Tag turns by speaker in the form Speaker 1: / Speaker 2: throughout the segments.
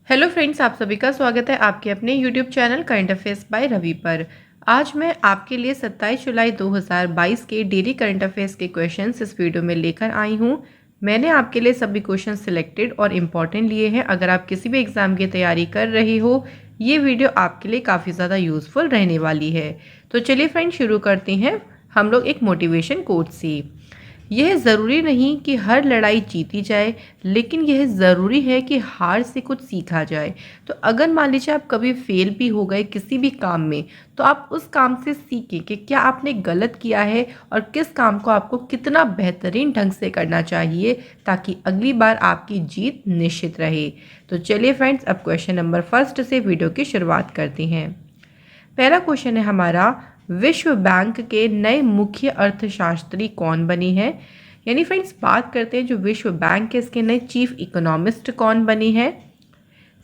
Speaker 1: Hello friends, आप सभी का स्वागत है आपके अपने YouTube channel current affairs by Ravi पर। आज मैं आपके लिए 27 जुलाई 2022 के डेली करंट अफेयर्स के क्वेश्चंस इस वीडियो में लेकर आई हूं। मैंने आपके लिए सभी क्वेश्चन सिलेक्टेड और इम्पॉर्टेंट लिए हैं। अगर आप किसी भी एग्जाम की तैयारी कर रहे हो, ये वीडियो आपके लिए काफ़ी ज़्यादा यूज़फुल रहने वाली है। तो चलिए फ्रेंड्स, शुरू करते हैं हम लोग एक मोटिवेशन कोट से। यह ज़रूरी नहीं कि हर लड़ाई जीती जाए, लेकिन यह ज़रूरी है कि हार से कुछ सीखा जाए। तो अगर मान लीजिए आप कभी फेल भी हो गए किसी भी काम में, तो आप उस काम से सीखें कि क्या आपने गलत किया है और किस काम को आपको कितना बेहतरीन ढंग से करना चाहिए, ताकि अगली बार आपकी जीत निश्चित रहे। तो चलिए फ्रेंड्स, अब क्वेश्चन नंबर फर्स्ट से वीडियो की शुरुआत करते हैं। पहला क्वेश्चन है हमारा, विश्व बैंक के नए मुख्य अर्थशास्त्री कौन बने हैं। यानी फ्रेंड्स, बात करते हैं जो विश्व बैंक के इसके नए चीफ इकोनॉमिस्ट कौन बने हैं।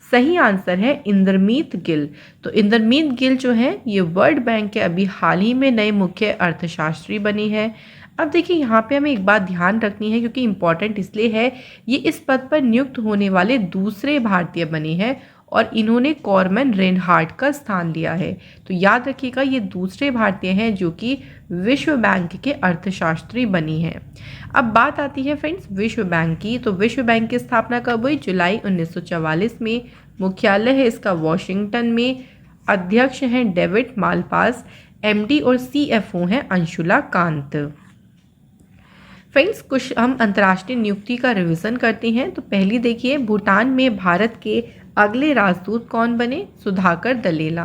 Speaker 1: सही आंसर है इंद्रमीत गिल। तो इंद्रमीत गिल जो है ये वर्ल्ड बैंक के अभी हाल ही में नए मुख्य अर्थशास्त्री बनी है। अब देखिए, यहाँ पे हमें एक बात ध्यान रखनी है, क्योंकि इम्पॉर्टेंट इसलिए है, ये इस पद पर नियुक्त होने वाले दूसरे भारतीय बने हैं और इन्होंने कॉरमन रेनहार्ट का स्थान लिया है। तो याद रखिएगा, ये दूसरे भारतीय हैं जो कि विश्व बैंक के अर्थशास्त्री बनी हैं। अब बात आती है फ्रेंड्स विश्व बैंक की। तो विश्व बैंक की स्थापना कब हुई? जुलाई 1944 में। मुख्यालय है इसका वॉशिंगटन में। अध्यक्ष हैं डेविड मालपास। एमडी और सीएफओ हैं अंशुला कांत। फ्रेंड्स, कुछ हम अंतर्राष्ट्रीय नियुक्ति का रिवीजन करते हैं। तो पहली देखिए, भूटान में भारत के अगले राजदूत कौन बने? सुधाकर दलेला।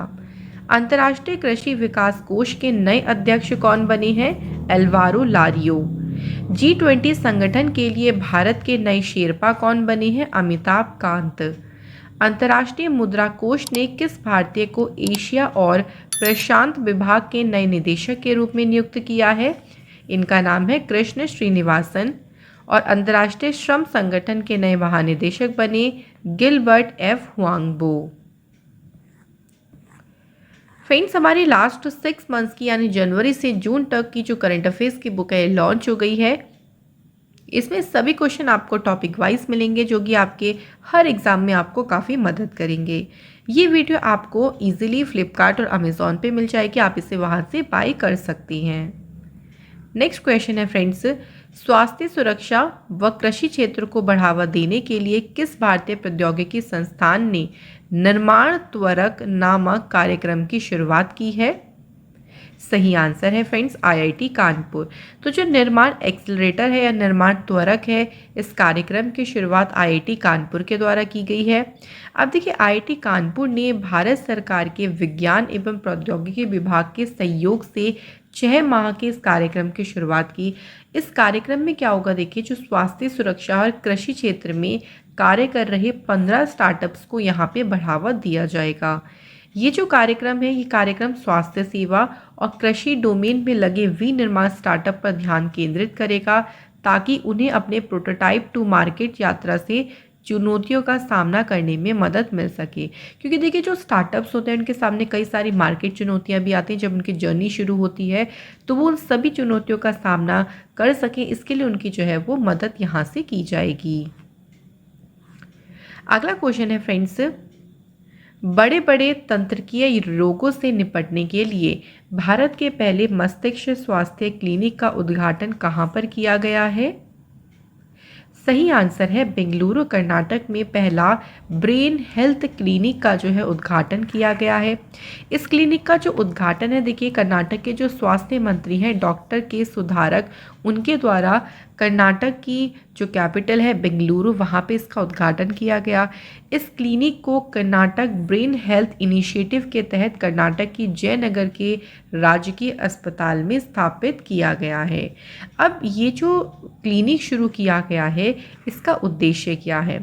Speaker 1: अंतर्राष्ट्रीय कृषि विकास कोष के नए अध्यक्ष कौन बने हैं? एल्वारो लारियो। G20 संगठन के लिए भारत के नए शेरपा कौन बने हैं? अमिताभ कांत। अंतर्राष्ट्रीय मुद्रा कोष ने किस भारतीय को एशिया और प्रशांत विभाग के नए निदेशक के रूप में नियुक्त किया है? इनका नाम है कृष्ण श्रीनिवासन। और अंतर्राष्ट्रीय श्रम संगठन के नए महानिदेशक बने गिलबर्ट एफ हुआंगबो। फ्रेंड्स, हमारी लास्ट 6 मंथ्स की यानी जनवरी से जून तक की जो करंट अफेयर्स की बुक है लॉन्च हो गई है। इसमें सभी क्वेश्चन आपको टॉपिक वाइज मिलेंगे, जो कि आपके हर एग्जाम में आपको काफ़ी मदद करेंगे। ये वीडियो आपको इजीली फ्लिपकार्ट और अमेज़ॉन पे मिल जाएगी, आप इसे वहाँ से बाय कर सकती हैं। नेक्स्ट क्वेश्चन है फ्रेंड्स, स्वास्थ्य सुरक्षा व कृषि क्षेत्र को बढ़ावा देने के लिए किस भारतीय प्रौद्योगिकी संस्थान ने निर्माण त्वरक नामक कार्यक्रम की शुरुआत की है? सही आंसर है फ्रेंड्स आईआईटी कानपुर। तो जो निर्माण एक्सेलरेटर है या निर्माण त्वरक है, इस कार्यक्रम की शुरुआत आईआईटी कानपुर के द्वारा की गई है। अब देखिए, आईआईटी कानपुर ने भारत सरकार के विज्ञान एवं प्रौद्योगिकी विभाग के सहयोग से 6 माह के इस कार्यक्रम की शुरुआत की। इस कार्यक्रम में क्या होगा? देखिए, जो स्वास्थ्य सुरक्षा और कृषि क्षेत्र में कार्य कर रहे 15 स्टार्टअप्स को यहाँ पे बढ़ावा दिया जाएगा। ये जो कार्यक्रम है, ये कार्यक्रम स्वास्थ्य सेवा और कृषि डोमेन में लगे विनिर्माण स्टार्टअप पर ध्यान केंद्रित करेगा, ताकि उन्हें अपने प्रोटोटाइप टू मार्केट यात्रा से चुनौतियों का सामना करने में मदद मिल सके। क्योंकि देखिए, जो स्टार्टअप्स होते हैं उनके सामने कई सारी मार्केट चुनौतियां भी आती हैं जब उनकी जर्नी शुरू होती है, तो वो उन सभी चुनौतियों का सामना कर सकें, इसके लिए उनकी जो है वो मदद यहाँ से की जाएगी। अगला क्वेश्चन है फ्रेंड्स, बड़े बड़े तंत्रिकीय रोगों से निपटने के लिए भारत के पहले मस्तिष्क स्वास्थ्य क्लिनिक का उद्घाटन कहाँ पर किया गया है? सही आंसर है बेंगलुरु कर्नाटक में पहला ब्रेन हेल्थ क्लिनिक का जो है उद्घाटन किया गया है। इस क्लिनिक का जो उद्घाटन है, देखिए, कर्नाटक के जो स्वास्थ्य मंत्री हैं डॉक्टर के सुधारक, उनके द्वारा कर्नाटक की जो कैपिटल है बेंगलुरु, वहाँ पे इसका उद्घाटन किया गया। इस क्लिनिक को कर्नाटक ब्रेन हेल्थ इनिशिएटिव के तहत कर्नाटक की जयनगर के राजकीय अस्पताल में स्थापित किया गया है। अब ये जो क्लिनिक शुरू किया गया है, इसका उद्देश्य क्या है?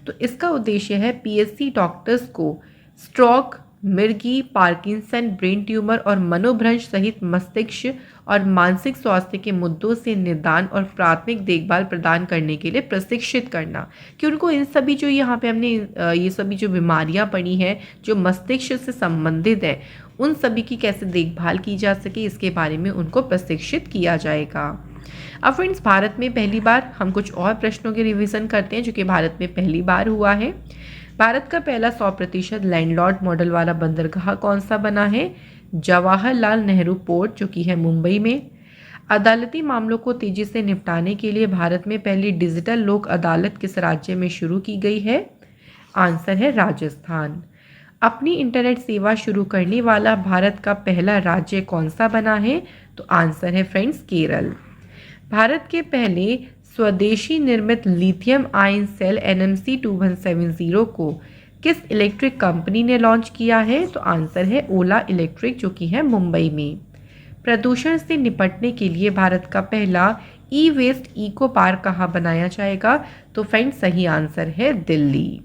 Speaker 1: तो इसका उद्देश्य है पीएचसी डॉक्टर्स को स्ट्रोक, मिर्गी, पार्किंसन, ब्रेन ट्यूमर और मनोभ्रंश सहित मस्तिष्क और मानसिक स्वास्थ्य के मुद्दों से निदान और प्राथमिक देखभाल प्रदान करने के लिए प्रशिक्षित करना, कि उनको इन सभी जो यहाँ पे हमने ये सभी जो बीमारियाँ पड़ी हैं जो मस्तिष्क से संबंधित है, उन सभी की कैसे देखभाल की जा सके, इसके बारे में उनको प्रशिक्षित किया जाएगा। अब फ्रेंड्स, भारत में पहली बार हम कुछ और प्रश्नों के रिवीजन करते हैं जो कि भारत में पहली बार हुआ है। भारत का पहला 100% लैंडलॉर्ड मॉडल वाला बंदरगाह कौन सा बना है? जवाहरलाल नेहरू पोर्ट, जो कि है मुंबई में। अदालती मामलों को तेजी से निपटाने के लिए भारत में पहली डिजिटल लोक अदालत किस राज्य में शुरू की गई है? आंसर है राजस्थान। अपनी इंटरनेट सेवा शुरू करने वाला भारत का पहला राज्य कौन सा बना है? तो आंसर है फ्रेंड्स केरल। भारत के पहले स्वदेशी निर्मित लिथियम आयन सेल NMC 2170 को किस इलेक्ट्रिक कंपनी ने लॉन्च किया है? तो आंसर है ओला इलेक्ट्रिक, जो कि है मुंबई में। प्रदूषण से निपटने के लिए भारत का पहला ई वेस्ट इको पार्क कहाँ बनाया जाएगा? तो फ्रेंड्स सही आंसर है दिल्ली।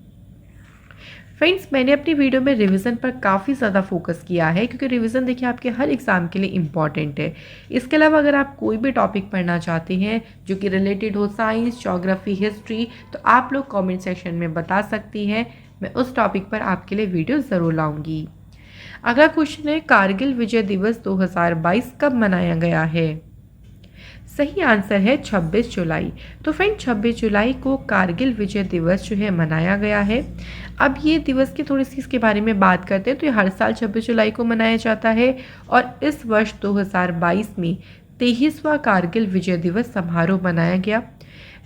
Speaker 1: फ्रेंड्स, मैंने अपनी वीडियो में रिवीजन पर काफ़ी ज़्यादा फोकस किया है, क्योंकि रिवीजन देखिए आपके हर एग्ज़ाम के लिए इम्पॉर्टेंट है। इसके अलावा अगर आप कोई भी टॉपिक पढ़ना चाहते हैं जो कि रिलेटेड हो साइंस, ज्योग्राफी, हिस्ट्री, तो आप लोग कमेंट सेक्शन में बता सकती हैं। मैं उस टॉपिक पर आपके लिए वीडियो ज़रूर लाऊंगी। अगला क्वेश्चन है, कारगिल विजय दिवस 2022 कब मनाया गया है? सही आंसर है 26 जुलाई। तो फ्रेंड 26 जुलाई को कारगिल विजय दिवस जो है मनाया गया है। अब ये दिवस की थोड़ी सी इसके बारे में बात करते हैं। तो ये हर साल 26 जुलाई को मनाया जाता है और इस वर्ष 2022 में 23वां कारगिल विजय दिवस समारोह मनाया गया।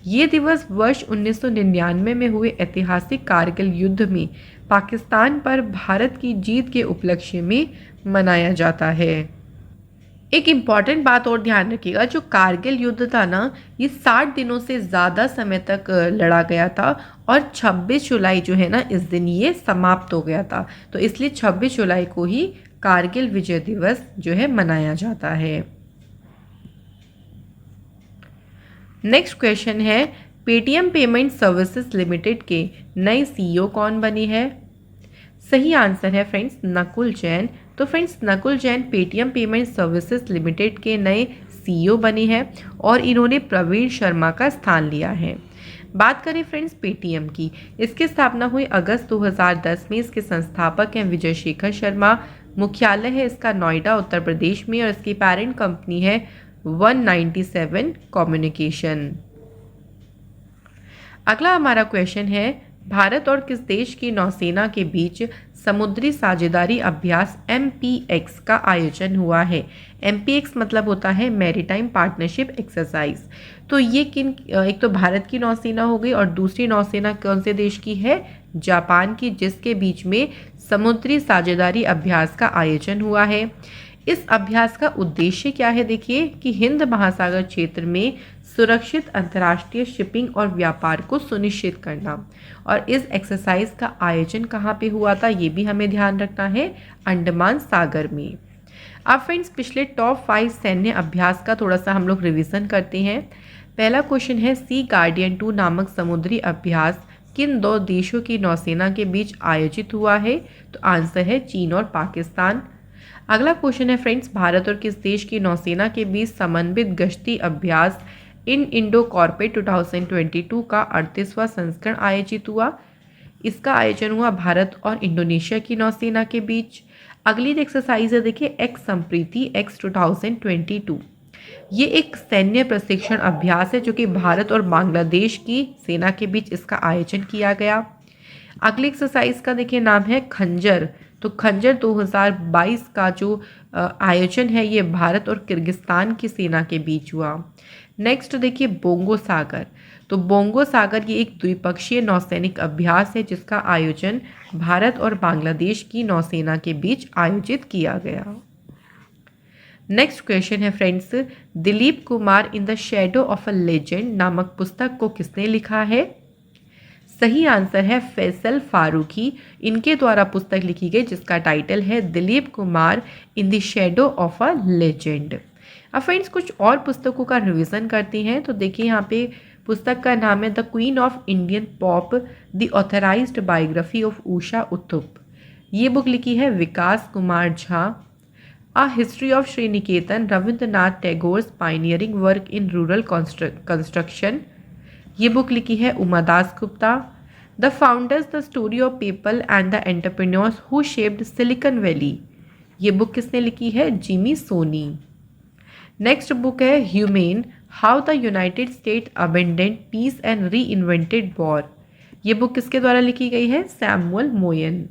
Speaker 1: ये दिवस वर्ष 1999 में हुए ऐतिहासिक कारगिल युद्ध में पाकिस्तान पर भारत की जीत के उपलक्ष्य में मनाया जाता है। एक इम्पॉर्टेंट बात और ध्यान रखिएगा, जो कारगिल युद्ध था ना, ये 60 दिनों से ज़्यादा समय तक लड़ा गया था और 26 जुलाई जो है ना, इस दिन ये समाप्त हो गया था। तो इसलिए 26 जुलाई को ही कारगिल विजय दिवस जो है मनाया जाता है। नेक्स्ट क्वेश्चन है, पेटीएम पेमेंट सर्विसेज लिमिटेड के नए CEO कौन बने हैं? सही आंसर है फ्रेंड्स नकुल जैन। तो friends Nakul Jain Paytm payment services limited के नए CEO बने हैं और इन्होंने प्रवीण शर्मा का स्थान लिया है। बात करें फ्रेंड्स पेटीएम की, इसकी स्थापना हुई अगस्त 2010 में। इसके संस्थापक हैं विजय शेखर शर्मा। मुख्यालय है इसका नोएडा, उत्तर प्रदेश में और इसकी पेरेंट कंपनी है 197 कम्युनिकेशन। अगला हमारा क्वेश्चन है, भारत और किस देश की नौसेना के बीच समुद्री साझेदारी अभ्यास MPX का आयोजन हुआ है? MPX मतलब होता है मैरीटाइम पार्टनरशिप एक्सरसाइज। तो ये एक तो भारत की नौसेना हो गई और दूसरी नौसेना कौन से देश की है? जापान की, जिसके बीच में समुद्री साझेदारी अभ्यास का आयोजन हुआ है। इस अभ्यास का उद्देश्य क्या है? देखिए कि हिंद महासागर क्षेत्र में सुरक्षित अंतर्राष्ट्रीय शिपिंग और व्यापार को सुनिश्चित करना। और इस एक्सरसाइज का आयोजन कहाँ पे हुआ था, ये भी हमें ध्यान रखना है, अंडमान सागर में। अब फ्रेंड्स पिछले टॉप 5 सैन्य अभ्यास का थोड़ा सा हम लोग रिवीजन करते हैं। पहला क्वेश्चन है, सी गार्डियन 2 नामक समुद्री अभ्यास किन 2 देशों की नौसेना के बीच आयोजित हुआ है? तो आंसर है चीन और पाकिस्तान। अगला क्वेश्चन है फ्रेंड्स, भारत और किस देश की नौसेना के बीच समन्वित गश्ती अभ्यास इन इंडो कॉर्पेट 2022 का 38वां संस्करण आयोजित हुआ? इसका आयोजन हुआ भारत और इंडोनेशिया की नौसेना के बीच। अगली एक्सरसाइज है देखिए एक्स संप्रीति एक्स 2022। ये एक सैन्य प्रशिक्षण अभ्यास है जो कि भारत और बांग्लादेश की सेना के बीच इसका आयोजन किया गया। अगली एक्सरसाइज का देखिए नाम है खंजर। तो खंजर 2022 का जो आयोजन है ये भारत और किर्गिस्तान की सेना के बीच हुआ। नेक्स्ट देखिए बोंगो सागर। तो बोंगो सागर ये एक द्विपक्षीय नौसैनिक अभ्यास है जिसका आयोजन भारत और बांग्लादेश की नौसेना के बीच आयोजित किया गया। नेक्स्ट क्वेश्चन है friends, Dilip Kumar in the shadow of a legend नामक पुस्तक को किसने लिखा है? सही आंसर है फैसल फारूकी। इनके द्वारा पुस्तक लिखी गई जिसका टाइटल है Dilip Kumar in the shadow of a legend. अब फ्रेंड्स कुछ और पुस्तकों का रिवीजन करते हैं। तो देखिए यहाँ पे पुस्तक का नाम है the queen of Indian pop the authorized biography of Usha Uthup. ये बुक लिखी है Vikas Kumar Jha. A history of Shri Niketan Rabindranath Tagore's pioneering work in rural construction. ये बुक लिखी है Umadas Gupta. The founders the story of people and the entrepreneurs who shaped Silicon Valley. ये book किसने लिखी है? जिमी सोनी। नेक्स्ट बुक है humane how the United States abandoned piece and reinvented war. ये book किसके द्वारा लिखी गई है? Samuel Moyn.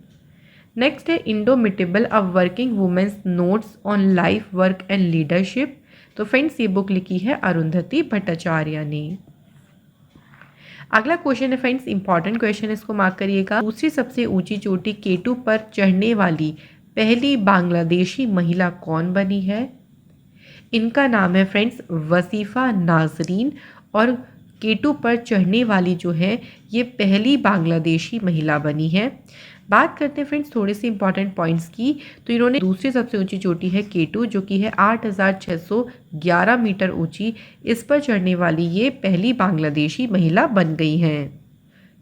Speaker 1: नेक्स्ट है indomitable a working women's notes on life work and leadership. तो फ्रेंड्स ये बुक लिखी है अरुंधति भट्टाचार्य ने। अगला क्वेश्चन है फ्रेंड्स, इंपॉर्टेंट क्वेश्चन, इसको मार्क करिएगा। दूसरी सबसे ऊंची चोटी केटू पर चढ़ने वाली पहली बांग्लादेशी महिला कौन बनी है? इनका नाम है फ्रेंड्स वसीफा नाजरीन, और केटू पर चढ़ने वाली जो है ये पहली बांग्लादेशी महिला बनी है। बात करते हैं फ्रेंड्स थोड़े से इंपॉर्टेंट पॉइंट्स की। तो इन्होंने दूसरी सबसे ऊंची चोटी है केटू, जो कि है 8,611 मीटर ऊंची। इस पर चढ़ने वाली ये पहली बांग्लादेशी महिला बन गई हैं।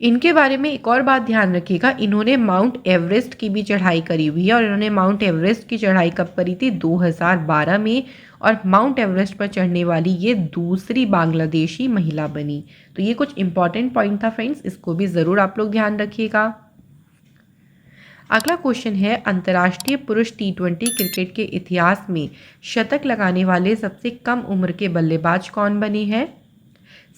Speaker 1: इनके बारे में एक और बात ध्यान रखिएगा, इन्होंने माउंट एवरेस्ट की भी चढ़ाई करी हुई है, और इन्होंने माउंट एवरेस्ट की चढ़ाई कब करी थी? 2012 में। और माउंट एवरेस्ट पर चढ़ने वाली ये दूसरी बांग्लादेशी महिला बनी। तो ये कुछ इंपॉर्टेंट पॉइंट था फ्रेंड्स, इसको भी ज़रूर आप लोग ध्यान रखिएगा। अगला क्वेश्चन है, अंतर्राष्ट्रीय पुरुष T20 क्रिकेट के इतिहास में शतक लगाने वाले सबसे कम उम्र के बल्लेबाज कौन बने हैं?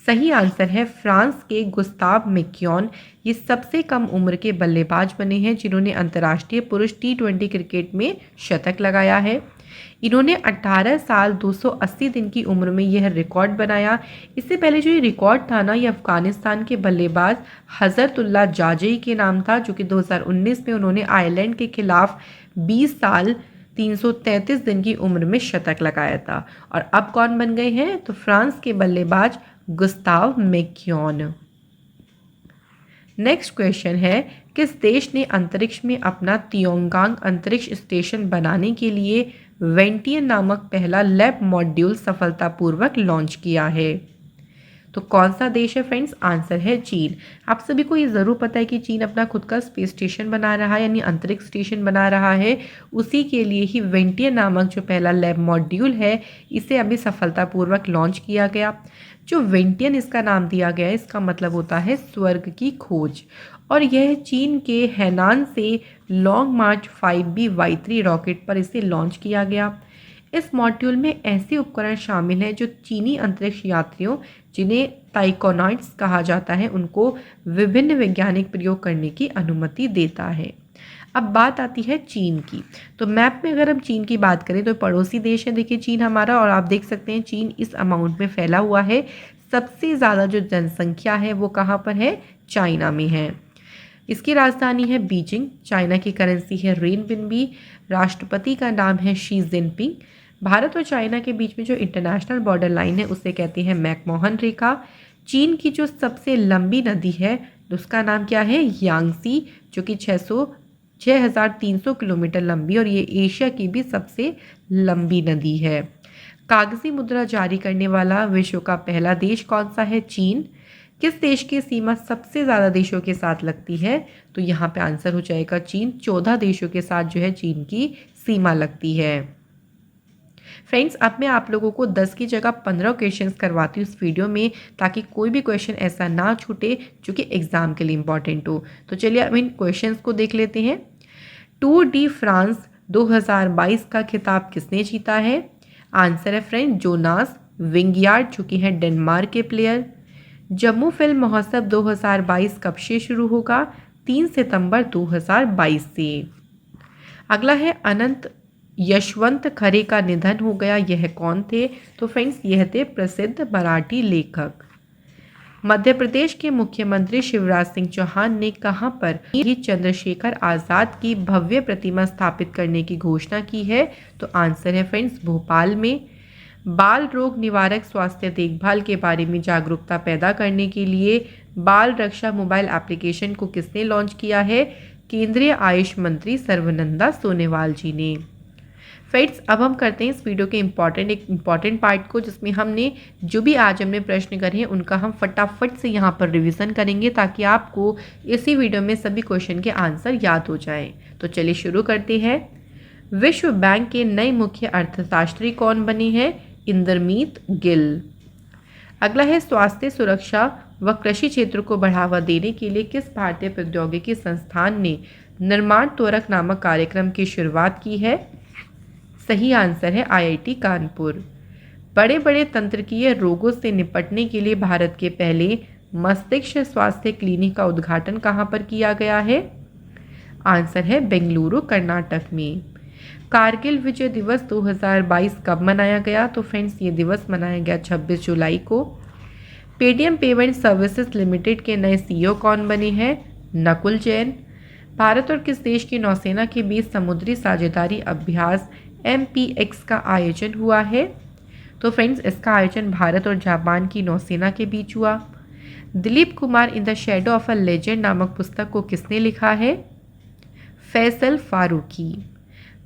Speaker 1: सही आंसर है फ्रांस के गुस्ताव मैक्यून। ये सबसे कम उम्र के बल्लेबाज बने हैं जिन्होंने अंतर्राष्ट्रीय पुरुष T20 क्रिकेट में शतक लगाया है। इन्होंने 18 साल 280 दिन की उम्र में यह रिकॉर्ड बनाया। इससे पहले जो ये रिकॉर्ड था ना, ये अफगानिस्तान के बल्लेबाज हजरतुल्ला जाजई के नाम था, जो कि 2019 में उन्होंने आयरलैंड के खिलाफ 20 साल 333 दिन की उम्र में शतक लगाया था। और अब कौन बन गए हैं? तो फ्रांस के बल्लेबाज गुस्ताव मैक्यून। नेक्स्ट क्वेश्चन है, किस देश ने अंतरिक्ष में अपना तियोंगांग अंतरिक्ष स्टेशन बनाने के लिए वेंटियन नामक पहला लैब मॉड्यूल सफलतापूर्वक लॉन्च किया है? तो कौन सा देश है फ्रेंड्स? आंसर है चीन। आप सभी को ये ज़रूर पता है कि चीन अपना खुद का स्पेस स्टेशन बना रहा है, यानी अंतरिक्ष स्टेशन बना रहा है। उसी के लिए ही वेंटियन नामक जो पहला लैब मॉड्यूल है, इसे अभी सफलतापूर्वक लॉन्च किया गया। जो वेंटियन इसका नाम दिया गया है, इसका मतलब होता है स्वर्ग की खोज, और यह चीन के हैनान से लॉन्ग मार्च 5B-Y3 रॉकेट पर इसे लॉन्च किया गया। इस मॉड्यूल में ऐसे उपकरण शामिल हैं जो चीनी अंतरिक्ष यात्रियों, जिन्हें ताइकोनॉइट्स कहा जाता है, उनको विभिन्न वैज्ञानिक प्रयोग करने की अनुमति देता है। अब बात आती है चीन की। तो मैप में अगर हम चीन की बात करें तो पड़ोसी देश है, देखिए चीन हमारा, और आप देख सकते हैं चीन इस अमाउंट में फैला हुआ है। सबसे ज़्यादा जो जनसंख्या है वो कहाँ पर है? चाइना में है। इसकी राजधानी है बीजिंग। चाइना की करेंसी है रेनबिनबी। राष्ट्रपति का नाम है शी जिनपिंग। भारत और चाइना के बीच में जो इंटरनेशनल बॉर्डर लाइन है उसे कहते हैं मैकमोहन रेखा। चीन की जो सबसे लंबी नदी है उसका नाम क्या है? यांगसी, जो कि 6,300 किलोमीटर लंबी, और ये एशिया की भी सबसे लंबी नदी है। कागजी मुद्रा जारी करने वाला विश्व का पहला देश कौन सा है? चीन। किस देश की सीमा सबसे ज़्यादा देशों के साथ लगती है? तो यहाँ पे आंसर हो जाएगा चीन। 14 देशों के साथ जो है चीन की सीमा लगती है। फ्रेंड्स, अब मैं आप लोगों को 10 की जगह 15 क्वेश्चंस करवाती हूँ इस वीडियो में, ताकि कोई भी क्वेश्चन ऐसा ना छूटे जो कि एग्जाम के लिए इंपॉर्टेंट हो। तो चलिए अब इन क्वेश्चंस को देख लेते हैं। टूर डी फ्रांस 2022 का खिताब किसने जीता है? आंसर है फ्रेंड जोनास विंगयार्ड, जो कि हैं डेनमार्क के प्लेयर। जम्मू फिल्म महोत्सव 2022 कब से शुरू होगा? 3 सितंबर 2022 से। अगला है अनंत यशवंत खरे का निधन हो गया, यह कौन थे? तो फ्रेंड्स यह थे प्रसिद्ध मराठी लेखक। मध्य प्रदेश के मुख्यमंत्री शिवराज सिंह चौहान ने कहां पर चंद्रशेखर आजाद की भव्य प्रतिमा स्थापित करने की घोषणा की है? तो आंसर है फ्रेंड्स भोपाल में। बाल रोग निवारक स्वास्थ्य देखभाल के बारे में जागरूकता पैदा करने के लिए बाल रक्षा मोबाइल एप्लीकेशन को किसने लॉन्च किया है? केंद्रीय आयुष मंत्री सर्बानंद सोनोवाल जी ने। फ्रेंड्स, अब हम करते हैं इस वीडियो के एक इम्पॉर्टेंट पार्ट को, जिसमें हमने जो भी आज हमने प्रश्न करे हैं उनका हम फटाफट से यहाँ पर रिवीजन करेंगे, ताकि आपको इसी वीडियो में सभी क्वेश्चन के आंसर याद हो जाएं। तो चलिए शुरू करते हैं। विश्व बैंक के नए मुख्य अर्थशास्त्री कौन बने हैं? इंदरमीत गिल। अगला है स्वास्थ्य सुरक्षा व कृषि क्षेत्र को बढ़ावा देने के लिए किस भारतीय प्रौद्योगिकी संस्थान ने निर्माण त्वरक नामक कार्यक्रम की शुरुआत की है? सही आंसर है IIT कानपुर। बड़े बड़े तंत्रिकीय रोगों से निपटने के लिए भारत के पहले मस्तिष्क स्वास्थ्य क्लिनिक का उद्घाटन कहाँ पर किया गया है? आंसर है बेंगलुरु, कर्नाटक में। कारगिल विजय दिवस 2022 कब मनाया गया? तो फ्रेंड्स ये दिवस मनाया गया 26 जुलाई को। पेटीएम पेमेंट सर्विसेज लिमिटेड के नए सीईओ कौन बने हैं? नकुल जैन। भारत और किस देश की नौसेना के बीच समुद्री साझेदारी अभ्यास MPX का आयोजन हुआ है? तो फ्रेंड्स इसका आयोजन भारत और जापान की नौसेना के बीच हुआ। Dilip Kumar in the shadow of a legend नामक पुस्तक को किसने लिखा है? फैसल फारूकी।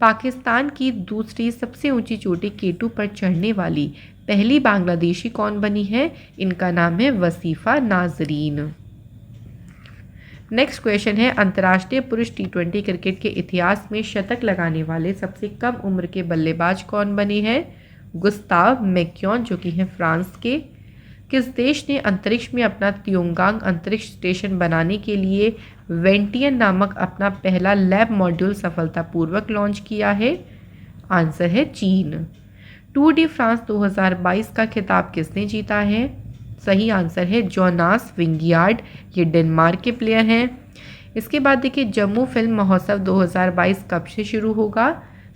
Speaker 1: पाकिस्तान की दूसरी सबसे ऊंची चोटी केटू पर चढ़ने वाली पहली बांग्लादेशी कौन बनी है? इनका नाम है वसीफा नाजरीन। नेक्स्ट क्वेश्चन है, अंतर्राष्ट्रीय पुरुष T20 क्रिकेट के इतिहास में शतक लगाने वाले सबसे कम उम्र के बल्लेबाज कौन बने हैं? गुस्ताव मैक्यून, जो कि हैं फ्रांस के। किस देश ने अंतरिक्ष में अपना त्योंगांग अंतरिक्ष स्टेशन बनाने के लिए वेंटियन नामक अपना पहला लैब मॉड्यूल सफलतापूर्वक लॉन्च किया है? आंसर है चीन। टूर डी फ्रांस 2022 का खिताब किसने जीता है? सही आंसर है जोनास विंगियार्ड, ये डेनमार्क के प्लेयर हैं। इसके बाद देखिए, जम्मू फिल्म महोत्सव 2022 कब से शुरू होगा?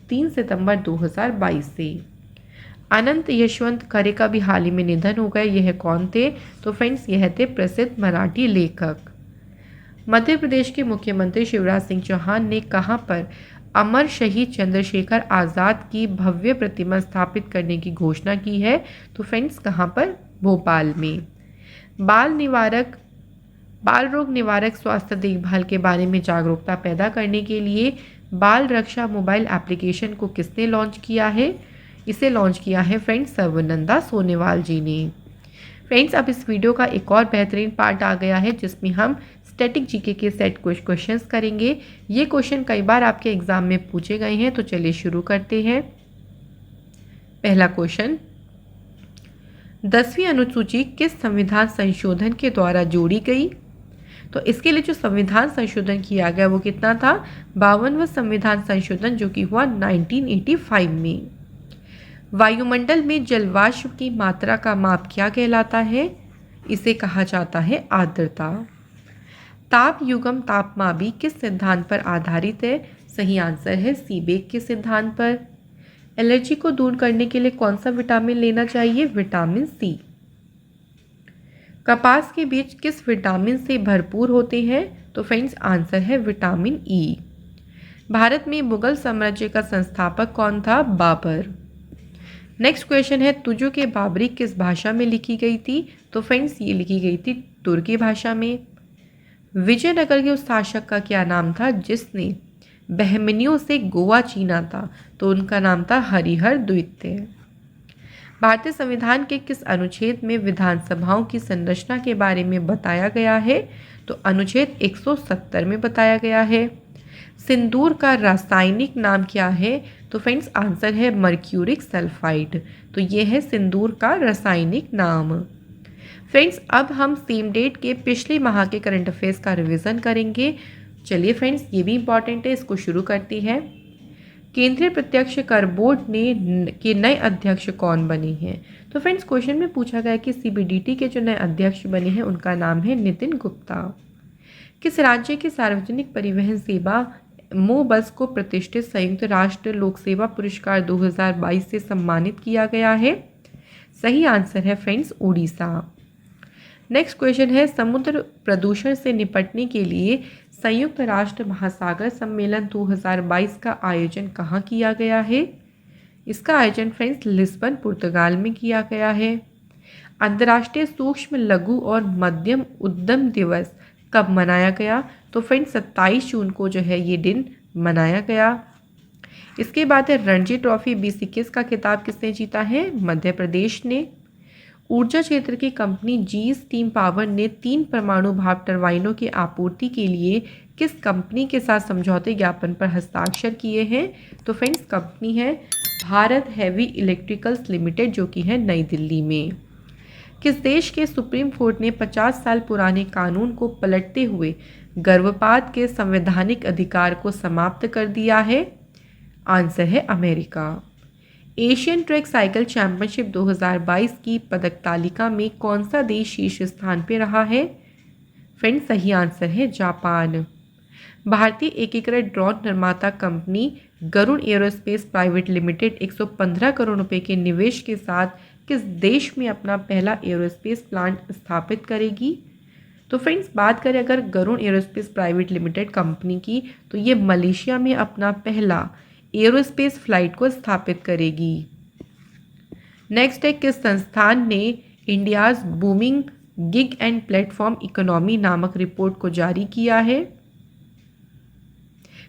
Speaker 1: 3 सितंबर 2022 से। अनंत यशवंत खरे का भी हाल ही में निधन हो गया, यह कौन थे? तो फ्रेंड्स यह थे प्रसिद्ध मराठी लेखक। मध्य प्रदेश के मुख्यमंत्री शिवराज सिंह चौहान ने कहां पर अमर शहीद चंद्रशेखर आज़ाद की भव्य प्रतिमा स्थापित करने की घोषणा की है? तो फ्रेंड्स कहां पर? भोपाल में। बाल रोग निवारक स्वास्थ्य देखभाल के बारे में जागरूकता पैदा करने के लिए बाल रक्षा मोबाइल एप्लीकेशन को किसने लॉन्च किया है? इसे लॉन्च किया है फ्रेंड्स सर्वनंदा सोनेवाल जी ने। फ्रेंड्स अब इस वीडियो का एक और बेहतरीन पार्ट आ गया है जिसमें हम स्टैटिक जीके के सेट क्वेश्चंस करेंगे। ये क्वेश्चन कई बार आपके एग्जाम में पूछे गए हैं, तो चलिए शुरू करते हैं। पहला क्वेश्चन, 10वीं अनुसूची किस संविधान संशोधन के द्वारा जोड़ी गई? तो इसके लिए जो संविधान संशोधन किया गया वो कितना था? 52वां संविधान संशोधन, जो कि हुआ 1985 में। वायुमंडल में जलवाष्प की मात्रा का माप क्या कहलाता है? इसे कहा जाता है आर्द्रता। ताप युग्म तापमापी किस सिद्धांत पर आधारित है? सही आंसर है सीबेक के सिद्धांत पर। एलर्जी को दूर करने के लिए कौन सा विटामिन लेना चाहिए? Vitamin C. कपास के बीज किस विटामिन से भरपूर होते हैं? तो फ्रेंड्स आंसर है विटामिन ई। भारत में मुगल साम्राज्य का संस्थापक कौन था? बाबर। नेक्स्ट क्वेश्चन है, तुजो के बाबरी किस भाषा में लिखी गई थी? तो फ्रेंड्स ये लिखी गई थी तुर्की भाषा में। विजयनगर के उस शासक का क्या नाम था जिसने बहमनियों से गोवा छीना था? तो उनका नाम था हरिहर द्वितीय। भारतीय संविधान के किस अनुच्छेद में विधानसभाओं की संरचना के बारे में बताया गया है? तो अनुच्छेद 170 में बताया गया है। सिंदूर का रासायनिक नाम क्या है? तो फ्रेंड्स आंसर है मर्क्यूरिक सल्फाइड। तो ये है सिंदूर का रासायनिक नाम। फ्रेंड्स अब हम सेम डेट के पिछले माह के करंट अफेयर्स का रिवीजन करेंगे। चलिए फ्रेंड्स ये भी इंपॉर्टेंट है, इसको शुरू करती है। केंद्रीय प्रत्यक्ष कर बोर्ड के नए अध्यक्ष कौन बने हैं? तो फ्रेंड्स क्वेश्चन में पूछा गया कि CBDT के जो नए अध्यक्ष बने हैं उनका नाम है नितिन गुप्ता। किस राज्य की सार्वजनिक परिवहन सेवा मोबस को प्रतिष्ठित संयुक्त राष्ट्र लोक सेवा पुरस्कार 2022 से सम्मानित किया गया है? सही आंसर है फ्रेंड्स उड़ीसा। नेक्स्ट क्वेश्चन है, समुद्र प्रदूषण से निपटने के लिए संयुक्त राष्ट्र महासागर सम्मेलन 2022 का आयोजन कहाँ किया गया है? इसका आयोजन फ्रेंड्स लिस्बन पुर्तगाल में किया गया है। अंतर्राष्ट्रीय सूक्ष्म लघु और मध्यम उद्यम दिवस कब मनाया गया? तो फ्रेंड्स 27 जून को जो है ये दिन मनाया गया। इसके बाद है रणजी ट्रॉफी BC का खिताब किसने जीता है? मध्य प्रदेश ने। ऊर्जा क्षेत्र की कंपनी जी स्टीम पावर ने 3 परमाणु भाप टरबाइनों की आपूर्ति के लिए किस कंपनी के साथ समझौते ज्ञापन पर हस्ताक्षर किए हैं? तो फ्रेंड्स कंपनी है भारत हैवी इलेक्ट्रिकल्स लिमिटेड, जो कि है नई दिल्ली में। किस देश के सुप्रीम कोर्ट ने 50 साल पुराने कानून को पलटते हुए गर्भपात के संवैधानिक अधिकार को समाप्त कर दिया है? आंसर है America. Asian track cycle championship 2022 की पदक तालिका में कौन सा देश शीर्ष स्थान पर रहा है? फ्रेंड्स, सही आंसर है जापान। भारतीय एकीकृत ड्रोन निर्माता company Garuda aerospace private limited 115 crore रुपए के निवेश के साथ किस देश में अपना पहला एरोस्पेस प्लांट स्थापित करेगी? तो फ्रेंड्स, बात करें अगर Garuda aerospace private limited company की, तो ये मलेशिया में अपना पहला एरोस्पेस फ्लाइट को स्थापित करेगी। नेक्स्ट है, किस संस्थान ने India's booming gig and platform economy नामक रिपोर्ट को जारी किया है?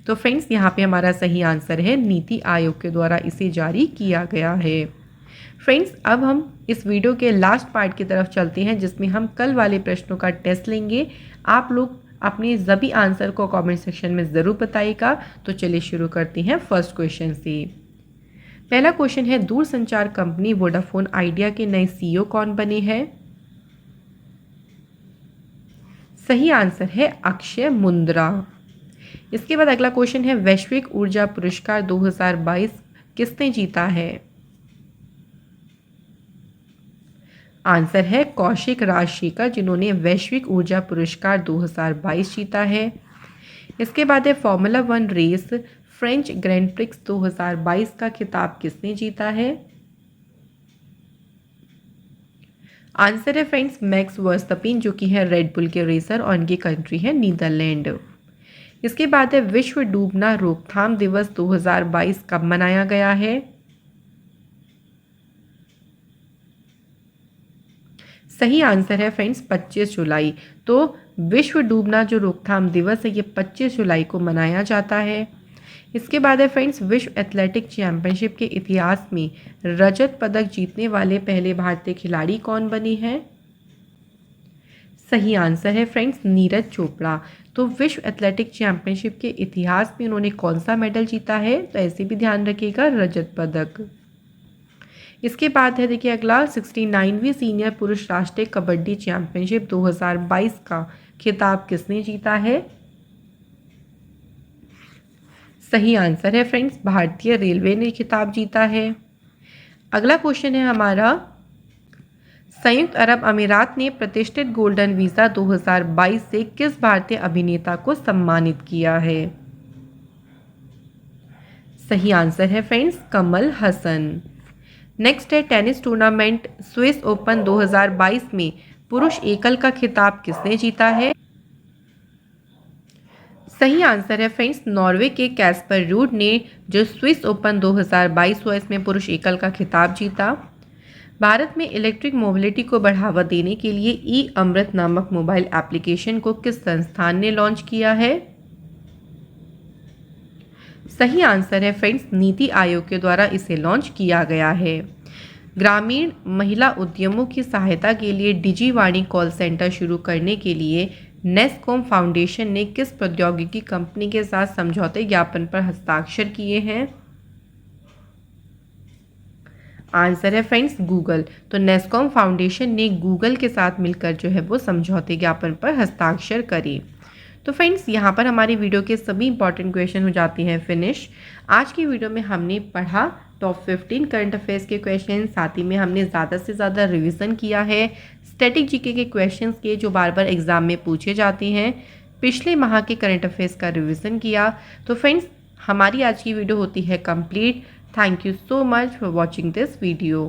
Speaker 1: तो फ्रेंड्स, यहाँ पे हमारा सही आंसर है नीति आयोग के द्वारा इसे जारी किया गया है। फ्रेंड्स, अब हम इस वीडियो के लास्ट पार्ट की तरफ चलते हैं, जिसमें हम कल वाले प्रश्नों का टेस्ट लेंगे। आप लोग अपने सभी आंसर को कमेंट सेक्शन में ज़रूर बताइएगा। तो चलिए शुरू करते हैं फर्स्ट क्वेश्चन से। पहला क्वेश्चन है, दूरसंचार कंपनी वोडाफोन आइडिया के नए सीईओ कौन बने हैं? सही आंसर है अक्षय मुंद्रा। इसके बाद अगला क्वेश्चन है, वैश्विक ऊर्जा पुरस्कार 2022 किसने जीता है? आंसर है कौशिक राजशेखर, जिन्होंने वैश्विक ऊर्जा पुरस्कार 2022 जीता है। इसके बाद है, formula 1 race French grand prix 2022 का खिताब किसने जीता है? आंसर है फ्रेंड्स मैक्स वर्स्टपेन, जो कि है रेड बुल के रेसर और उनकी कंट्री है नीदरलैंड। इसके बाद है, विश्व डूबना रोकथाम दिवस 2022 कब मनाया गया है? सही आंसर है फ्रेंड्स 25 जुलाई। तो विश्व डूबना जो रोकथाम दिवस है, ये 25 जुलाई को मनाया जाता है। इसके बाद है फ्रेंड्स, विश्व एथलेटिक चैंपियनशिप के इतिहास में रजत पदक जीतने वाले पहले भारतीय खिलाड़ी कौन बने हैं? सही आंसर है फ्रेंड्स नीरज चोपड़ा। तो विश्व एथलेटिक चैंपियनशिप के इतिहास में उन्होंने कौन सा मेडल जीता है? तो ऐसे भी ध्यान रखिएगा, रजत पदक। इसके बाद है देखिए अगला, 69वीं सीनियर पुरुष राष्ट्रीय कबड्डी चैंपियनशिप 2022 का खिताब किसने जीता है? सही आंसर है फ्रेंड्स भारतीय रेलवे ने खिताब जीता है। अगला क्वेश्चन है हमारा, संयुक्त अरब अमीरात ने प्रतिष्ठित गोल्डन वीज़ा 2022 से किस भारतीय अभिनेता को सम्मानित किया है? सही आंसर है फ्रेंड्स कमल हसन। नेक्स्ट है, टेनिस टूर्नामेंट स्विस ओपन 2022 में पुरुष एकल का खिताब किसने जीता है? सही आंसर है फ्रेंड्स नॉर्वे के कैस्पर रूड ने जो स्विस ओपन 2022 हुआ, इसमें पुरुष एकल का खिताब जीता। भारत में इलेक्ट्रिक मोबिलिटी को बढ़ावा देने के लिए ई अमृत नामक मोबाइल एप्लीकेशन को किस संस्थान ने लॉन्च किया है? सही आंसर है फ्रेंड्स नीति आयोग के द्वारा इसे लॉन्च किया गया है। ग्रामीण महिला उद्यमों की सहायता के लिए डिजीवाणी कॉल सेंटर शुरू करने के लिए नेस्कॉम फाउंडेशन ने किस प्रौद्योगिकी कंपनी के साथ समझौते ज्ञापन पर हस्ताक्षर किए हैं? आंसर है फ्रेंड्स गूगल। तो नेस्कॉम फाउंडेशन ने गूगल के साथ मिलकर जो है वो समझौते ज्ञापन पर हस्ताक्षर करे। तो फ्रेंड्स, यहाँ पर हमारी वीडियो के सभी इंपॉर्टेंट क्वेश्चन हो जाते हैं फिनिश। आज की वीडियो में हमने पढ़ा टॉप 15 करंट अफेयर्स के क्वेश्चन, साथ ही में हमने ज़्यादा से ज़्यादा रिवीजन किया है स्टैटिक जीके के क्वेश्चंस के जो बार बार एग्जाम में पूछे जाते हैं। पिछले माह के करंट अफेयर्स का रिवीजन किया। तो फ्रेंड्स, हमारी आज की वीडियो होती है complete. Thank you so much for watching this video.